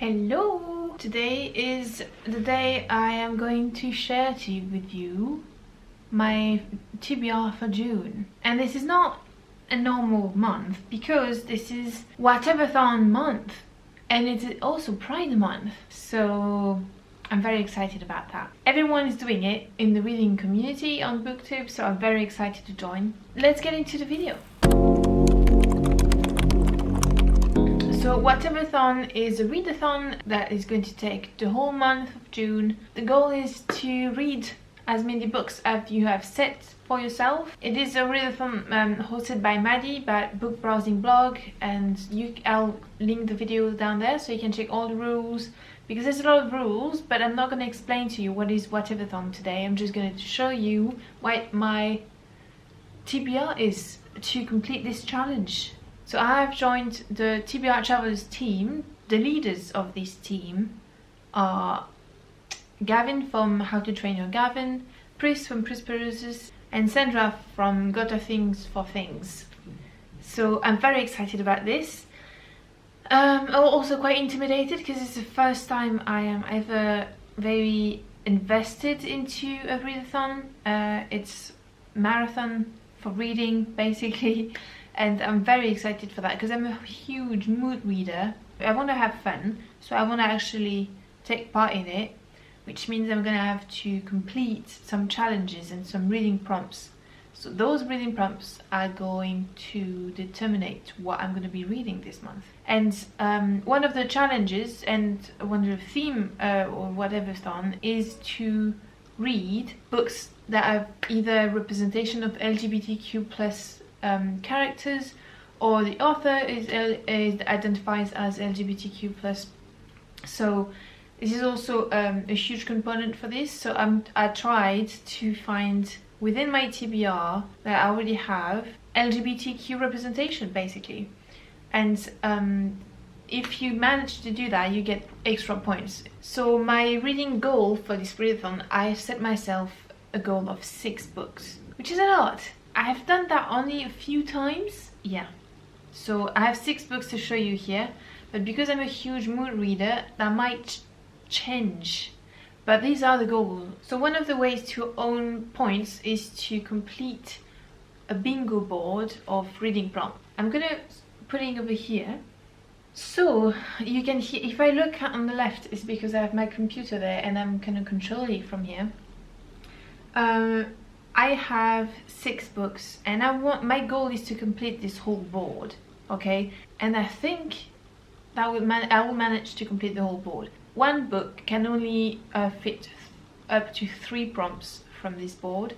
Hello! Today is the day I am going to share with you my TBR for June. And this is not a normal month because this is Whateverthon month and it is also Pride month. So I'm very excited about that. Everyone is doing it in the reading community on BookTube, so I'm very excited to join. Let's get into the video. So Whateverthon is a readathon that is going to take the whole month of June. The goal is to read as many books as you have set for yourself. It is a readathon hosted by Maddie, by Book Browsing Blog, and I'll link the video down there so you can check all the rules, because there's a lot of rules, but I'm not going to explain to you what is Whateverthon today. I'm just going to show you what my TBR is to complete this challenge. So I have joined the TBR Travellers team. The leaders of this team are Gavin from How to Train Your Gavin, Pris from *bbEaits and Sandra from Got a Things for Things. So I'm very excited about this. I'm also quite intimidated because it's the first time I am ever very invested into a readathon. It's marathon for reading basically. And I'm very excited for that because I'm a huge mood reader. I want to have fun, so I want to actually take part in it, which means I'm going to have to complete some challenges and some reading prompts. So those reading prompts are going to determine what I'm going to be reading this month. And one of the challenges and one of the theme or Whateverthon is to read books that have either representation of LGBTQ+ characters, or the author identifies as LGBTQ+. So this is also a huge component for this. So I tried to find within my TBR that I already have LGBTQ representation basically, and if you manage to do that you get extra points. So my reading goal for this readathon, I set myself a goal of 6 books, which is a lot. I have done that only a few times, yeah. So I have 6 books to show you here, but because I'm a huge mood reader, that might change. But these are the goals. So one of the ways to earn points is to complete a bingo board of reading prompt. I'm gonna put it over here. So you can hear, if I look on the left, it's because I have my computer there and I'm gonna control it from here. I have 6 books and my goal is to complete this whole board, okay? And I think that I will manage to complete the whole board. One book can only fit up to 3 prompts from this board.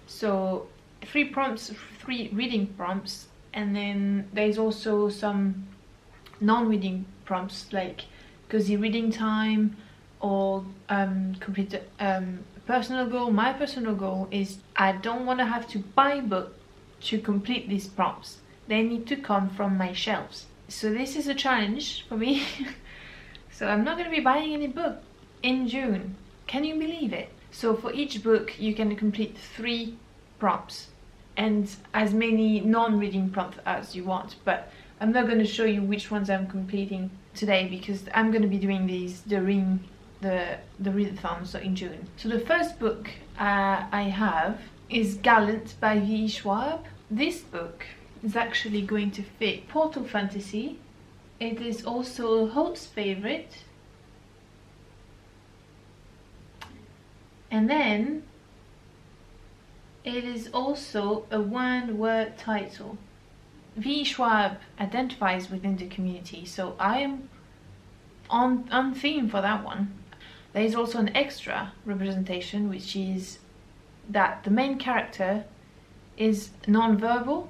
So 3 prompts, 3 reading prompts, and then there's also some non-reading prompts like cozy reading time or complete personal goal. My personal goal is I don't want to have to buy a book to complete these prompts. They need to come from my shelves. So this is a challenge for me. So I'm not going to be buying any book in June. Can you believe it? So for each book you can complete 3 prompts and as many non-reading prompts as you want, but I'm not going to show you which ones I'm completing today because I'm going to be doing these during the readathon, so in June. So the first book I have is Gallant by V. Schwab. This book is actually going to fit Portal Fantasy. It is also Holt's favorite. And then it is also a one-word title. V. Schwab identifies within the community, so I am on theme for that one. There is also an extra representation, which is that the main character is non-verbal.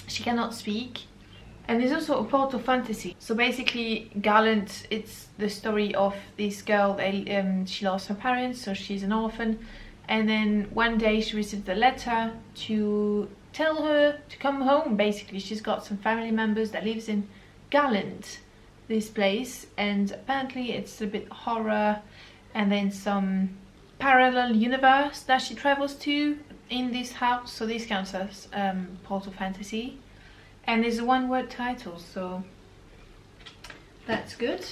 She cannot speak. And there's also a Portal Fantasy. So basically, Gallant, it's the story of this girl. She lost her parents, so she's an orphan. And then one day she received a letter to tell her to come home. Basically, she's got some family members that lives in Gallant, this place, and apparently it's a bit horror and then some parallel universe that she travels to in this house. So this counts as Portal Fantasy, and it's a one-word title, so that's good.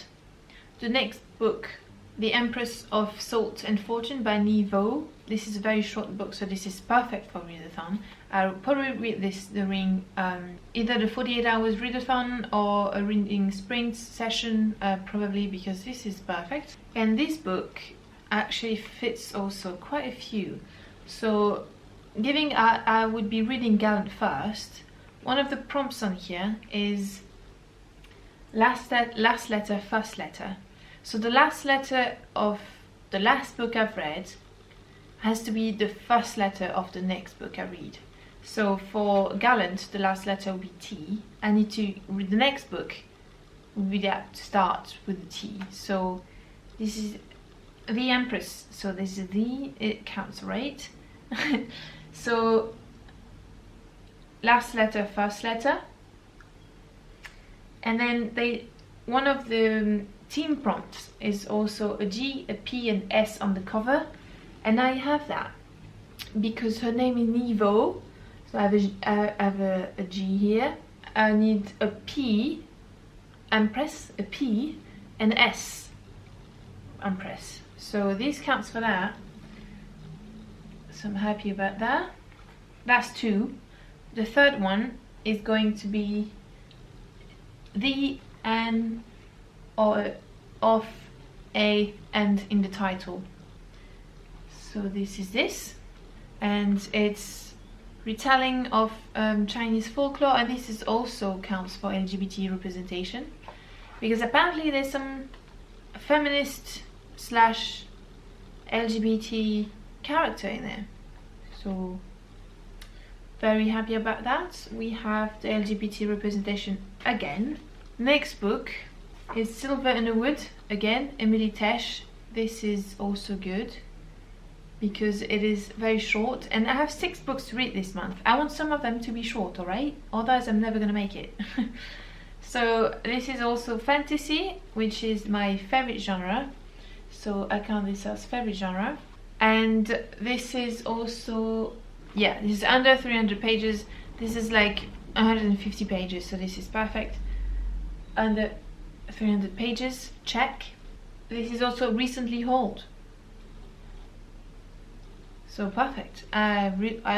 the next book, The Empress of Salt and Fortune by νiγhτσby. This is a very short book, so this is perfect for readathon. I'll probably read this during either the 48 hours readathon or a reading sprint session, probably, because this is perfect. And this book actually fits also quite a few. So given I would be reading Gallant first, one of the prompts on here is last letter, first letter. So the last letter of the last book I've read has to be the first letter of the next book I read. So for Gallant, the last letter will be T. I need to read the next book, we have to start with the T. So this is The Empress. So this is the, it counts, right? So last letter, first letter. And then one of the team prompts is also a G, a P and S on the cover, and I have that because her name is νiγhτσby, so I have a G here. I need a P, Empress, a P and S, Empress. So this counts for that, so I'm happy about that. That's two. The third one is going to be the and or of a and in the title. So this is this, and it's retelling of Chinese folklore, and this is also counts for LGBT representation, because apparently there's some feminist slash LGBT character in there. So very happy about that. We have the LGBT representation again. Next book is Silver in the Wood, again, Emily Tesh. This is also good because it is very short, and I have 6 books to read this month. I want some of them to be short, alright? Otherwise I'm never gonna make it. So this is also fantasy, which is my favorite genre, so I count this as favorite genre. And this is also, yeah, this is under 300 pages. This is like 150 pages, so this is perfect. Under 300 pages, check. This is also recently hauled, so perfect. I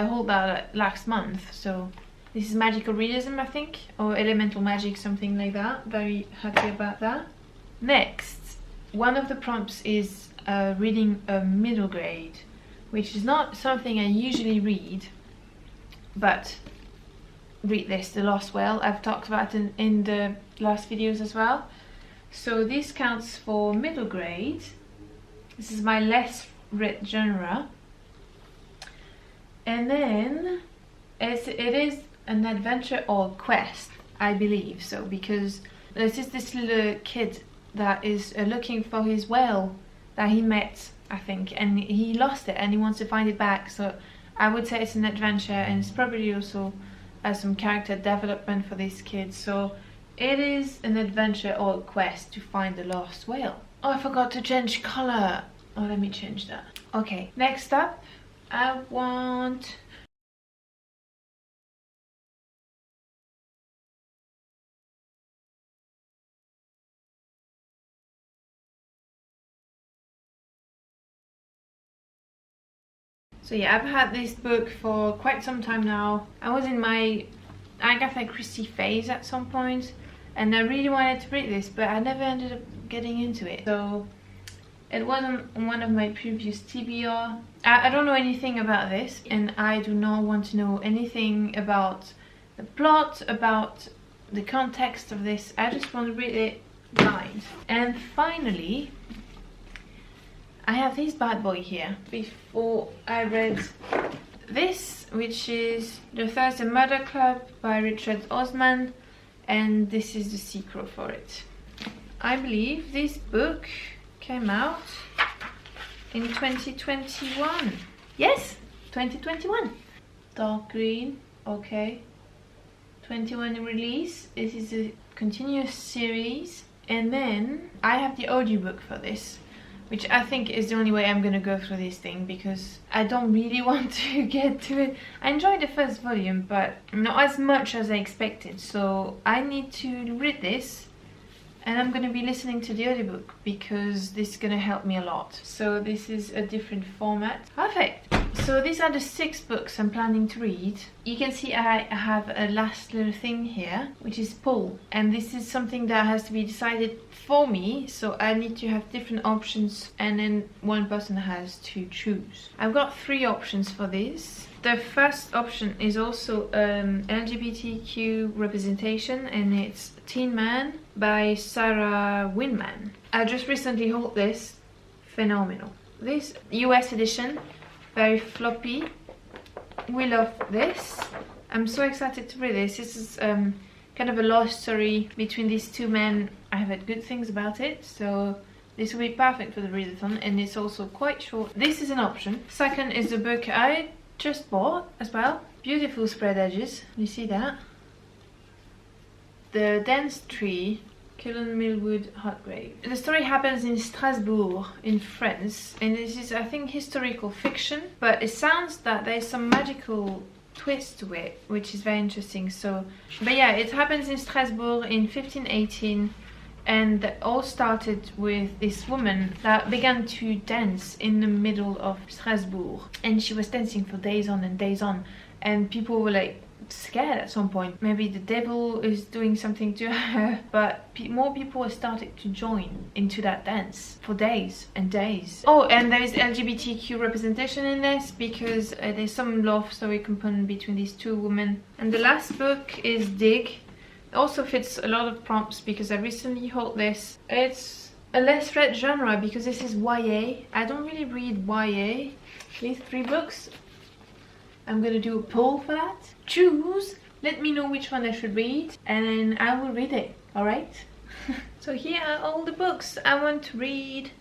hauled that last month, so this is magical realism, I think, or elemental magic, something like that. Very happy about that. Next, one of the prompts is reading a middle grade, which is not something I usually read, but read this, The Lost Whale. I've talked about it in the last videos as well. So this counts for middle grade. This is my less read genre. And then it is an adventure or quest, I believe so, because this is this little kid that is looking for his whale that he met, I think, and he lost it and he wants to find it back. So I would say it's an adventure, and it's probably also some character development for this kid. So it is an adventure or a quest to find the lost whale. Oh, I forgot to change color. Oh, let me change that. Okay, next up I want so yeah, I've had this book for quite some time now. I was in my Agatha Christie phase at some point, and I really wanted to read this, but I never ended up getting into it. So it wasn't one of my previous TBR. I don't know anything about this, and I do not want to know anything about the plot, about the context of this. I just want to read it blind. And finally, I have this bad boy here before I read this, which is The Thursday Murder Club by Richard Osman, and this is the sequel for it. I believe this book came out in 2021. Yes, 2021. Dark green, okay. 21 release. This is a continuous series, and then I have the audiobook for this, which I think is the only way I'm gonna go through this thing, because I don't really want to get to it. I enjoyed the first volume, but not as much as I expected, so I need to read this and I'm going to be listening to the audiobook because this is going to help me a lot. So this is a different format. Perfect. So these are the 6 books I'm planning to read. You can see I have a last little thing here, which is pull, and this is something that has to be decided for me, so I need to have different options and then one person has to choose. I've got 3 options for this. The first option is also LGBTQ representation, and it's Teen Man by Sarah Winman. I just recently hauled this. Phenomenal. This US edition, very floppy. We love this. I'm so excited to read this. This is kind of a love story between these 2 men. I have heard good things about it, so this will be perfect for the readathon, and it's also quite short. This is an option. Second is the book I just bought as well. Beautiful spread edges, you see that? The Dance Tree, Cullen Millwood Hotgrave. The story happens in Strasbourg in France, and this is, I think, historical fiction, but it sounds that there's some magical twist to it, which is very interesting. So, but yeah, it happens in Strasbourg in 1518, and it all started with this woman that began to dance in the middle of Strasbourg, and she was dancing for days on and days on, and people were like scared at some point. Maybe the devil is doing something to her, but more people are starting to join into that dance for days and days. Oh, and there is LGBTQ representation in this because there's some love story component between these 2 women. And the last book is Dig. It also fits a lot of prompts because I recently hauled this. It's a less read genre because this is YA. I don't really read YA. These 3 books. I'm gonna do a poll for that. Choose, let me know which one I should read, and then I will read it, alright? So here are all the books I want to read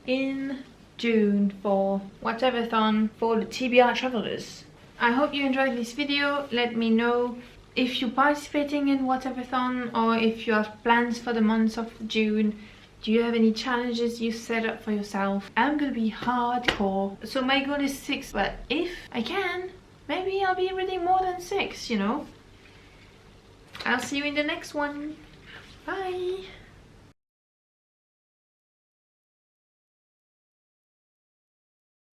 in June for Whateverthon for the TBR Travellers. I hope you enjoyed this video. Let me know if you're participating in Whateverthon or if you have plans for the month of June. Do you have any challenges you set up for yourself? I'm gonna be hardcore. So my goal is 6, but if I can, maybe I'll be reading more than 6, you know. I'll see you in the next one. Bye!